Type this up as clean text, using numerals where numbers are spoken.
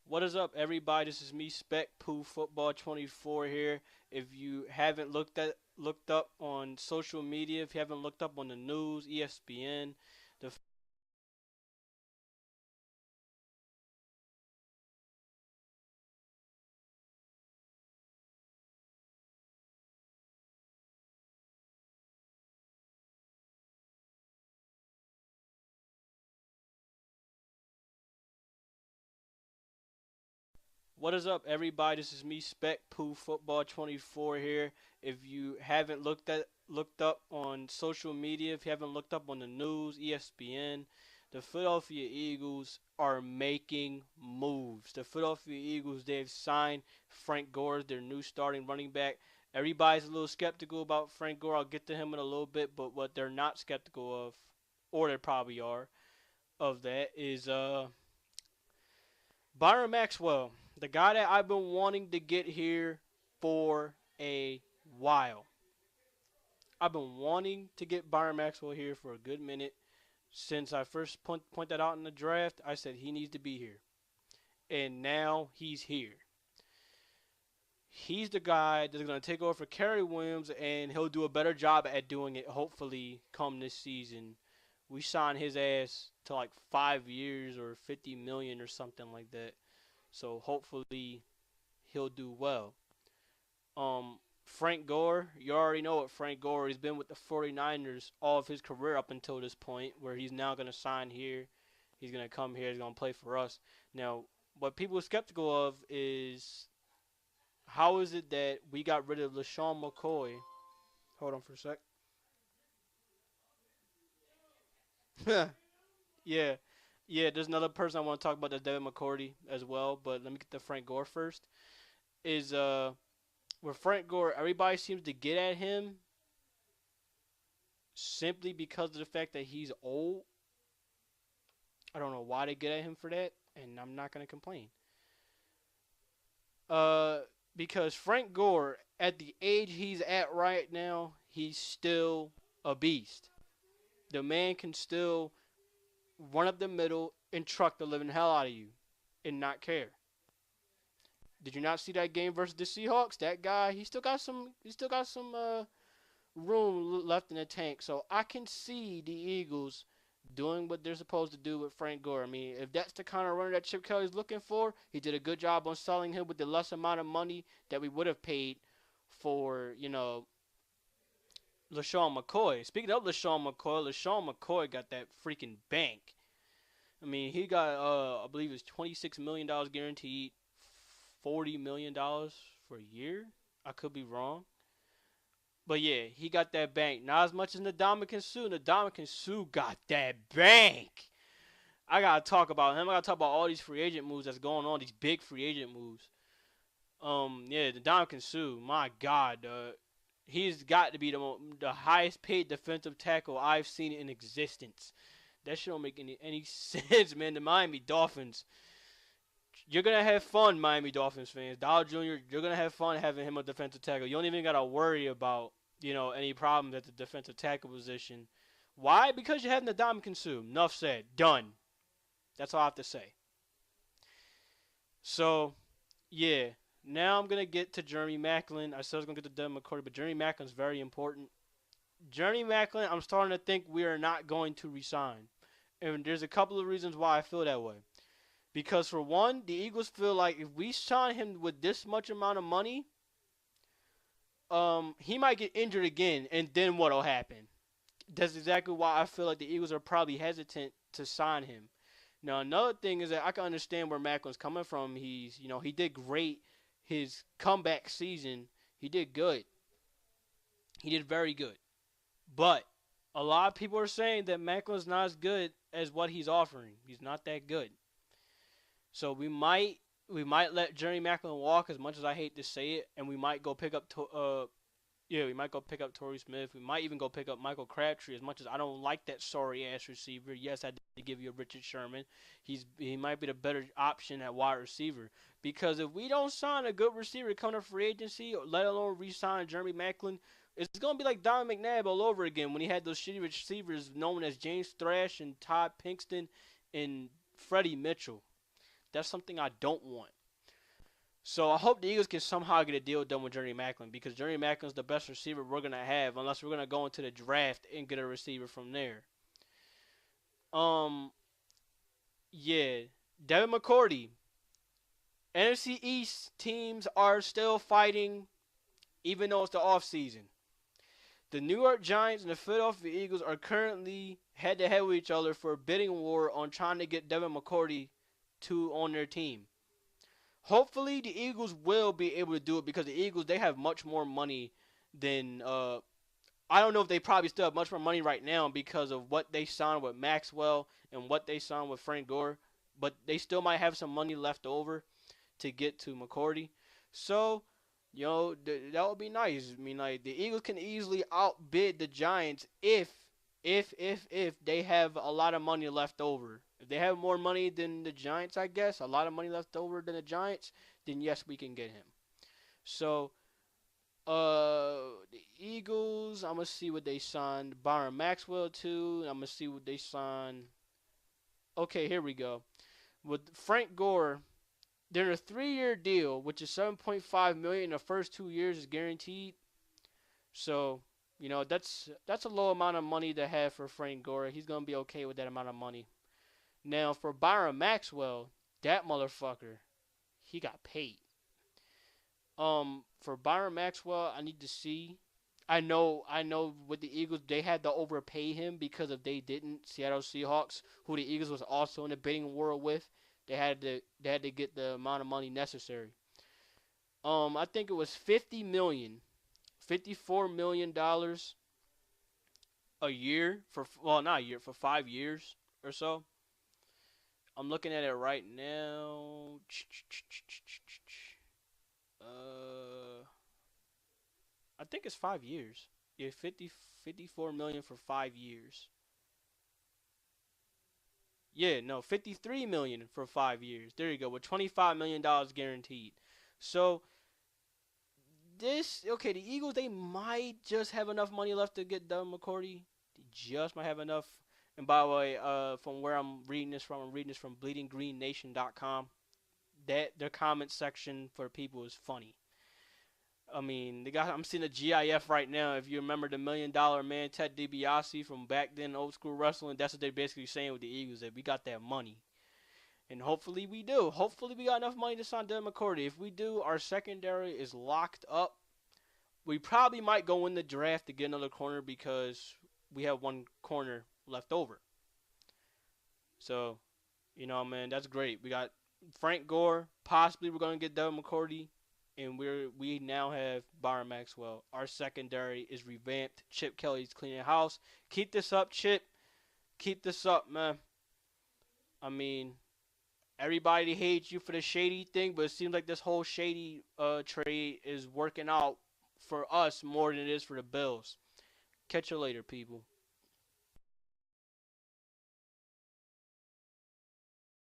What is up, everybody? This is me, Spec Poo Football 24 here. If you haven't looked up on social media, if you haven't looked up on the news, ESPN, the What is up, everybody? This is me, Spec Poo Football 24 here. If you haven't looked up on social media, if you haven't looked up on the news, ESPN, the Philadelphia Eagles are making moves. The Philadelphia Eagles, they've signed Frank Gore as their new starting running back. Everybody's a little skeptical about Frank Gore. I'll get to him in a little bit, but what they're not skeptical of, or they probably are, of that is Byron Maxwell, the guy that I've been wanting to get here for a while. I've been wanting to get Byron Maxwell here for a good minute. Since I first point that out in the draft, I said he needs to be here. And now he's here. He's the guy that's going to take over for Kerry Williams, and he'll do a better job at doing it, hopefully, come this season. We signed his ass to like 5 years or 50 million or something like that. So hopefully he'll do well. Frank Gore, you already know what Frank Gore. He's been with the 49ers all of his career up until this point, where he's now going to sign here. He's going to come here. He's going to play for us. Now, what people are skeptical of is how is it that we got rid of LaShawn McCoy? Hold on for a sec. Yeah. Yeah, there's another person I want to talk about, that's Devin Mccourty as well, but let me get to Frank Gore first. Is with Frank Gore, everybody seems to get at him simply because of the fact that he's old. I don't know why they get at him for that, and I'm not gonna complain. Uh, because Frank Gore, at the age he's at right now, he's still a beast. The man can still run up the middle and truck the living hell out of you and not care. Did you not see that game versus the Seahawks? That guy, he still got some room left in the tank. So I can see the Eagles doing what they're supposed to do with Frank Gore. I mean, if that's the kind of runner that Chip Kelly's looking for, he did a good job on selling him with the less amount of money that we would have paid for, LaShawn McCoy. Speaking of LaShawn McCoy got that freaking bank. I mean, he got I believe it's $26 million guaranteed, $40 million for a year. I could be wrong, but yeah, he got that bank. Not as much as Ndamukong Suh. Ndamukong Suh got that bank. I gotta talk about him. I gotta talk about all these free agent moves that's going on. These big free agent moves. Yeah, Ndamukong Suh. My God, he's got to be the highest paid defensive tackle I've seen in existence. That shit don't make any sense, man. The Miami Dolphins. You're gonna have fun, Miami Dolphins fans. Dow Jr. You're gonna have fun having him a defensive tackle. You don't even gotta worry about any problems at the defensive tackle position. Why? Because you have Ndamukong Suh. Enough said. Done. That's all I have to say. So, yeah. Now I'm gonna get to Jeremy Maclin. I said I was gonna get to Devin Mccourty, but Jeremy Maclin's very important. Jeremy Maclin, I'm starting to think we are not going to resign. And there's a couple of reasons why I feel that way. Because for one, the Eagles feel like if we sign him with this much amount of money, he might get injured again, and then what'll happen? That's exactly why I feel like the Eagles are probably hesitant to sign him. Now another thing is that I can understand where Macklin's coming from. He did great his comeback season. He did good. He did very good. But a lot of people are saying that Macklin's not as good as what he's offering. He's not that good. So we might let Jeremy Maclin walk, as much as I hate to say it, and we might go pick up Torrey Smith. We might even go pick up Michael Crabtree, as much as I don't like that sorry ass receiver. Yes, I did give you a Richard Sherman. He might be the better option at wide receiver. Because if we don't sign a good receiver coming to free agency, let alone re-sign Jeremy Maclin, it's going to be like Don McNabb all over again when he had those shitty receivers known as James Thrash and Todd Pinkston and Freddie Mitchell. That's something I don't want. So I hope the Eagles can somehow get a deal done with Jerry Maclin, because Jerry Maclin's the best receiver we're gonna have, unless we're gonna go into the draft and get a receiver from there. Um, yeah, Devin McCourty. NFC East teams are still fighting, even though it's the off season. The New York Giants and the Philadelphia Eagles are currently head to head with each other for a bidding war on trying to get Devin McCourty on their team. Hopefully, the Eagles will be able to do it, because the Eagles, they have much more money than I don't know if they probably still have much more money right now because of what they signed with Maxwell and what they signed with Frank Gore, but they still might have some money left over to get to Mccourty. So, that would be nice. I mean, like, the Eagles can easily outbid the Giants if they have a lot of money left over. If they have more money than the Giants, I guess, a lot of money left over than the Giants, then yes, we can get him. So, the Eagles, I'm gonna see what they signed. Byron Maxwell too. I'm gonna see what they signed. Okay, here we go. With Frank Gore, they're in a 3-year deal, which is $7.5 million in the first 2 years is guaranteed. So, that's a low amount of money to have for Frank Gore. He's gonna be okay with that amount of money. Now for Byron Maxwell, that motherfucker, he got paid. For Byron Maxwell, I need to see. I know with the Eagles, they had to overpay him because if they didn't, Seattle Seahawks, who the Eagles was also in a bidding war with, they had to get the amount of money necessary. I think it was $54 million a year not a year, for 5 years or so. I'm looking at it right now. I think it's 5 years. Yeah, 54 million for 5 years. Yeah, no, 53 million for 5 years. There you go, with $25 million guaranteed. So the Eagles, they might just have enough money left to get Devin McCourty. They just might have enough. And by the way, from where I'm reading this from bleedinggreennation.com. Their comment section for people is funny. I mean, I'm seeing a GIF right now. If you remember the $1 Million Man, Ted DiBiase from back then, old school wrestling, that's what they're basically saying with the Eagles, that we got that money. And hopefully we do. Hopefully we got enough money to sign Devin McCourty. If we do, our secondary is locked up. We probably might go in the draft to get another corner because we have one corner left over. So, man, that's great. We got Frank Gore. Possibly we're going to get Devin McCourty. And we now have Byron Maxwell. Our secondary is revamped. Chip Kelly's cleaning house. Keep this up, Chip. Keep this up, man. I mean, everybody hates you for the shady thing, but it seems like this whole shady trade is working out for us more than it is for the Bills. Catch you later, people.